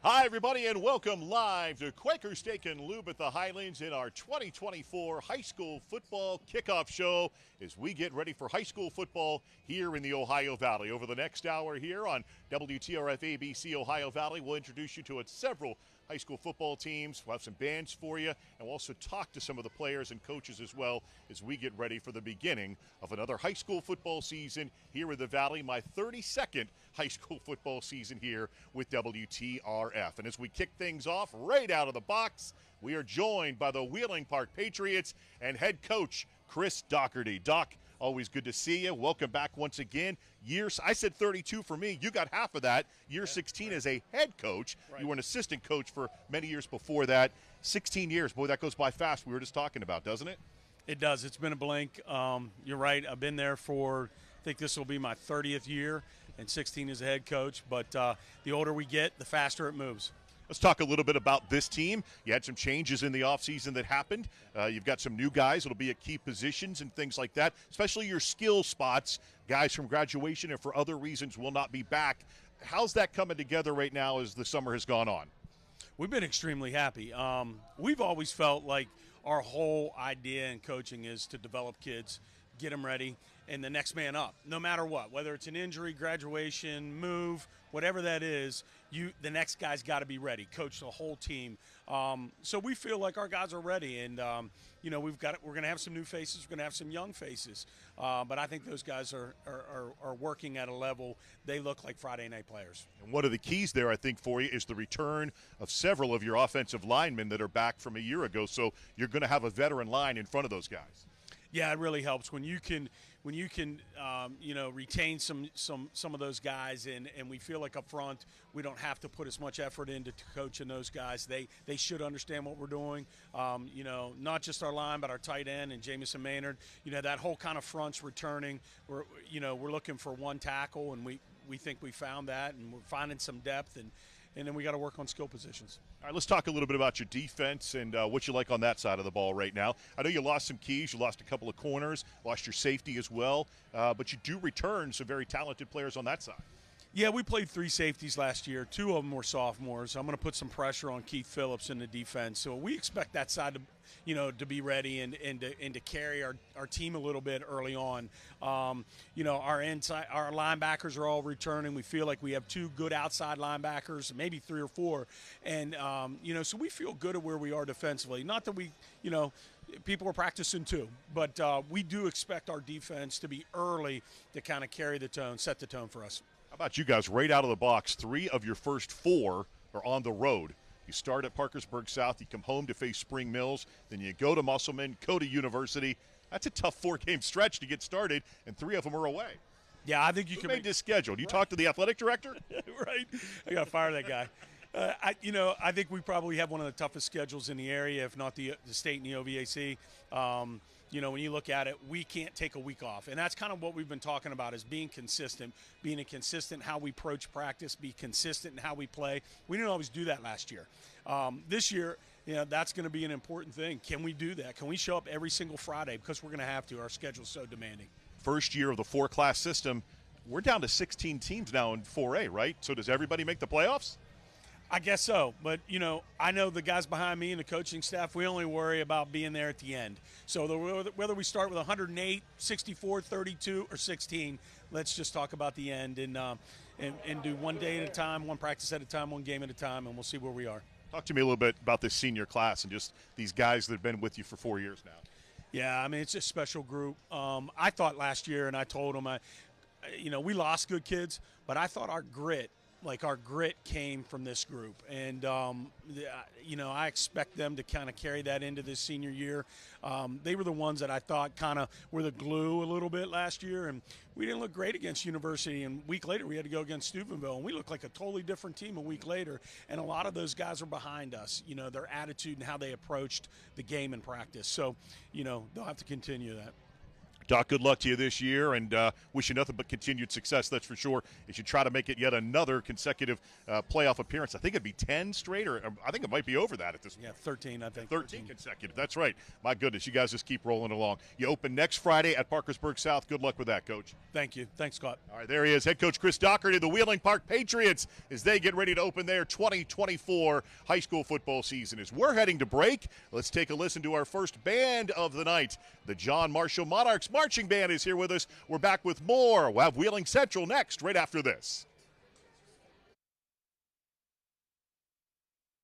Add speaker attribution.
Speaker 1: Hi, everybody, and welcome live to Quaker Steak and Lube at the Highlands in our 2024 high school football kickoff show as we get ready for high school football here in the Ohio Valley. Over the next hour here on WTRF ABC Ohio Valley, we'll introduce you to several high school football teams. We'll have some bands for you, and we'll also talk to some of the players and coaches as well as we get ready for the beginning of another high school football season here in the Valley, my 32nd high school football season here with WTRF. And as we kick things off right out of the box, we are joined by the Wheeling Park Patriots and head coach Chris Doherty. Doc, always good to see you. Welcome back once again. I said 32 for me. You got half of that. Year 16 as a head coach. Right. You were an assistant coach for many years before that. 16 years. Boy, that goes by fast. We were just talking about, doesn't it?
Speaker 2: It does. It's been a blink. You're right. I've been there for, I think this will be my 30th year, and 16 as a head coach. But the older we get, the faster it moves.
Speaker 1: Let's talk a little bit about this team. You had some changes in the offseason that happened. You've got some new guys that'll be at key positions and things like that, especially your skill spots. Guys from graduation and for other reasons will not be back. How's that coming together right now as the summer has gone on?
Speaker 2: We've been extremely happy. We've always felt like our whole idea in coaching is to develop kids, get them ready, and the next man up, no matter what, whether it's an injury, graduation, move, whatever that is, the next guy's got to be ready, coach the whole team. So we feel like our guys are ready, and we're going to have some new faces, we're going to have some young faces, but I think those guys are working at a level they look like Friday night players.
Speaker 1: And one of the keys there, I think, for you is the return of several of your offensive linemen that are back from a year ago. So you're going to have a veteran line in front of those guys.
Speaker 2: Yeah, it really helps when you can retain some of those guys, and we feel like up front we don't have to put as much effort into coaching those guys. They should understand what we're doing. Not just our line, but our tight end and Jamison Maynard. That whole kind of front's returning. We're looking for one tackle, and we think we found that, and we're finding some depth, and then we got to work on skill positions.
Speaker 1: All right, let's talk a little bit about your defense and what you like on that side of the ball right now. I know you lost some keys. You lost a couple of corners, lost your safety as well, but you do return some very talented players on that side.
Speaker 2: Yeah, we played 3 safeties last year. 2 of them were sophomores. I'm going to put some pressure on Keith Phillips in the defense. So we expect that side to be ready and to carry our team a little bit early on. Our linebackers are all returning. We feel like we have 2 good outside linebackers, maybe 3 or 4. And, so we feel good at where we are defensively. Not that people are practicing too, but we do expect our defense to be early to kind of carry the tone, set the tone for us.
Speaker 1: How about you guys right out of the box? 3 of your first 4 are on the road. You start at Parkersburg South, you come home to face Spring Mills, then you go to Musselman, go to University. That's a tough 4-game stretch to get started, and 3 of them are away.
Speaker 2: Yeah, I think you
Speaker 1: Who
Speaker 2: can
Speaker 1: made this schedule? You talk to the athletic director?
Speaker 2: Right. I got to fire that guy. I think we probably have one of the toughest schedules in the area, if not the state and the OVAC. When you look at it, we can't take a week off. And that's kind of what we've been talking about, is being consistent how we approach practice, be consistent in how we play. We didn't always do that last year. This year, that's going to be an important thing. Can we do that? Can we show up every single Friday? Because we're going to have to. Our schedule's so demanding.
Speaker 1: First year of the 4-class system, we're down to 16 teams now in 4A, right? So does everybody make the playoffs?
Speaker 2: I guess so, but, I know the guys behind me and the coaching staff, we only worry about being there at the end. So whether we start with 108, 64, 32, or 16, let's just talk about the end and do one day at a time, one practice at a time, one game at a time, and we'll see where we are.
Speaker 1: Talk to me a little bit about this senior class and just these guys that have been with you for 4 years now.
Speaker 2: Yeah, it's a special group. I thought last year, and I told them, we lost good kids, but I thought our grit came from this group. And, I expect them to kind of carry that into this senior year. They were the ones that I thought kind of were the glue a little bit last year. And we didn't look great against University. And a week later, we had to go against Steubenville. And we looked like a totally different team a week later. And a lot of those guys are behind us, their attitude and how they approached the game in practice. So, they'll have to continue that.
Speaker 1: Doc, good luck to you this year, and wish you nothing but continued success, that's for sure, as you try to make it yet another consecutive playoff appearance. I think it'd be 10 straight, or I think it might be over that at this point.
Speaker 2: Yeah, 13, I think.
Speaker 1: 13 consecutive, that's right. My goodness, you guys just keep rolling along. You open next Friday at Parkersburg South. Good luck with that, Coach.
Speaker 2: Thank you. Thanks, Scott.
Speaker 1: All right, there he is, head coach Chris Docherty of the Wheeling Park Patriots, as they get ready to open their 2024 high school football season. As we're heading to break, let's take a listen to our first band of the night. The John Marshall Monarchs Marching Band is here with us. We're back with more. We'll have Wheeling Central next, right after this.